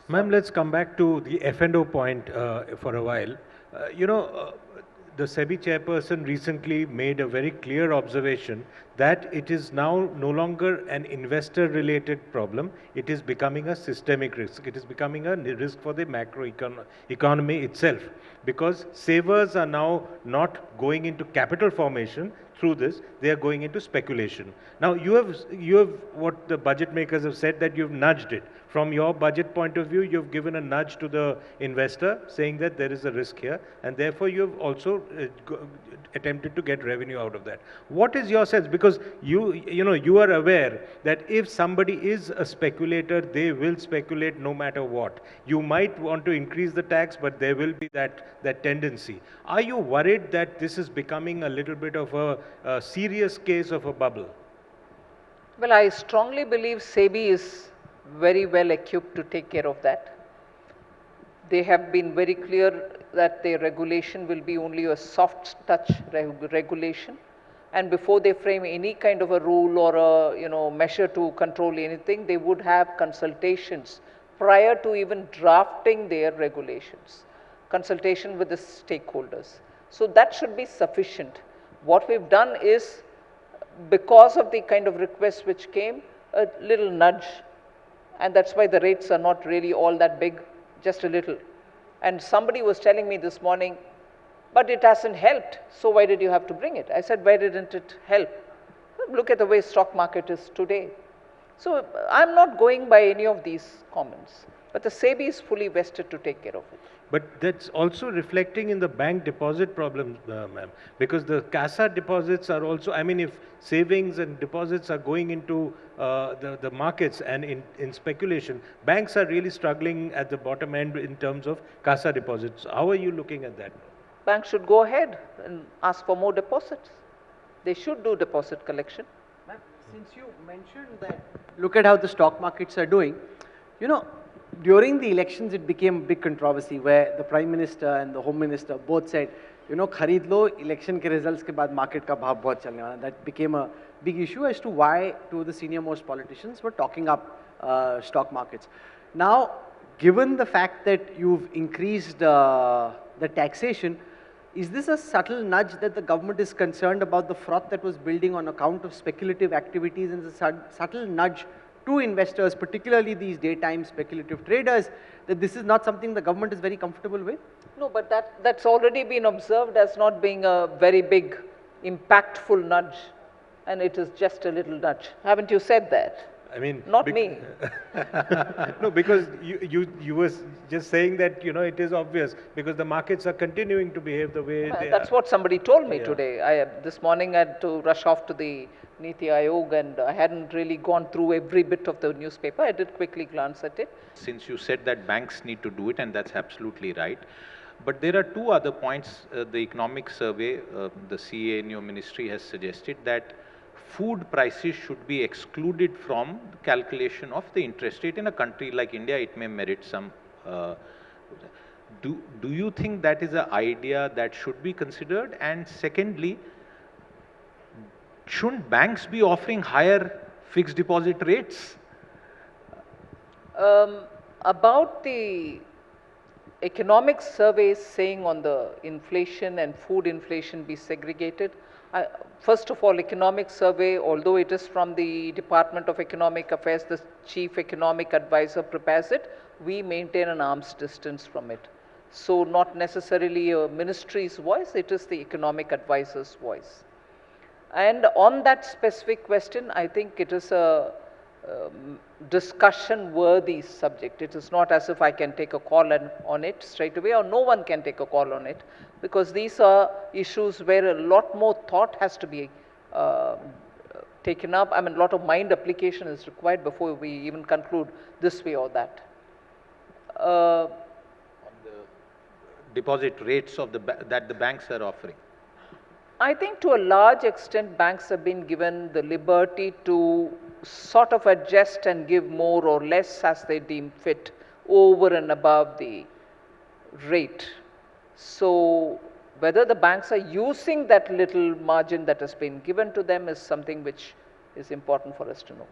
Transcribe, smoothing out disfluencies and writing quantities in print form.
Ma'am, let's come back to the F&O point for a while. The SEBI chairperson recently made a very clear observation that it is now no longer an investor-related problem. It is becoming a systemic risk. It is becoming a risk for the economy itself, because savers are now not going into capital formation through this; they are going into speculation. Now, you have what the budget makers have said, that you've nudged it. From your budget point of view, you've given a nudge to the investor saying that there is a risk here, and therefore you've also attempted to get revenue out of that. What is your sense? Because you are aware that if somebody is a speculator, they will speculate no matter what. You might want to increase the tax, but there will be that tendency. Are you worried that this is becoming a little bit of a serious case of a bubble? Well, I strongly believe SEBI is very well equipped to take care of that. They have been very clear that their regulation will be only a soft touch regulation, and before they frame any kind of a rule or a measure to control anything, they would have consultations prior to even drafting their regulations, consultation with the stakeholders. So that should be sufficient. What we've done is, because of the kind of requests which came, a little nudge, and that's why the rates are not really all that big, just a little. And somebody was telling me this morning, but it hasn't helped, so why did you have to bring it? I said, why didn't it help? Look at the way stock market is today. So I'm not going by any of these comments, but the SEBI is fully vested to take care of it. But that's also reflecting in the bank deposit problems, ma'am, because the CASA deposits are also, I mean, if savings and deposits are going into the markets and in speculation, banks are really struggling at the bottom end in terms of CASA deposits. How are you looking at that? Banks should go ahead and ask for more deposits. They should do deposit collection. Ma'am, since you mentioned that, look at how the stock markets are doing, during the elections, it became a big controversy where the Prime Minister and the Home Minister both said, kharid lo, election ke results ke baad market ka bhav bahut chalne wala. That became a big issue as to why two of the senior most politicians were talking up stock markets. Now, given the fact that you've increased the taxation, is this a subtle nudge that the government is concerned about the froth that was building on account of speculative activities, and a subtle nudge to investors, particularly these daytime speculative traders, that this is not something the government is very comfortable with? No, but that's already been observed as not being a very big, impactful nudge, and it is just a little nudge. Haven't you said that? I mean, not me. No, because you were just saying that it is obvious because the markets are continuing to behave the way they That's are. what somebody told me today. This morning I had to rush off to the Niti Aayog, and I hadn't really gone through every bit of the newspaper. I did quickly glance at it. Since you said that banks need to do it, and that's absolutely right. But there are two other points. The economic survey, the CA in your ministry has suggested that food prices should be excluded from the calculation of the interest rate. In a country like India, it may merit some. Do you think that is an idea that should be considered? And secondly, shouldn't banks be offering higher fixed deposit rates? About the economic surveys saying on the inflation and food inflation be segregated, first of all, economic survey, although it is from the Department of Economic Affairs, the chief economic advisor prepares it, we maintain an arm's distance from it. So not necessarily a ministry's voice, it is the economic advisor's voice. And on that specific question, I think it is a discussion worthy subject. It is not as if I can take a call on it straight away, or no one can take a call on it, because these are issues where a lot more thought has to be taken up. I mean, a lot of mind application is required before we even conclude this way or that. On the deposit rates of that the banks are offering. I think to a large extent banks have been given the liberty to sort of adjust and give more or less as they deem fit over and above the rate. So whether the banks are using that little margin that has been given to them is something which is important for us to know.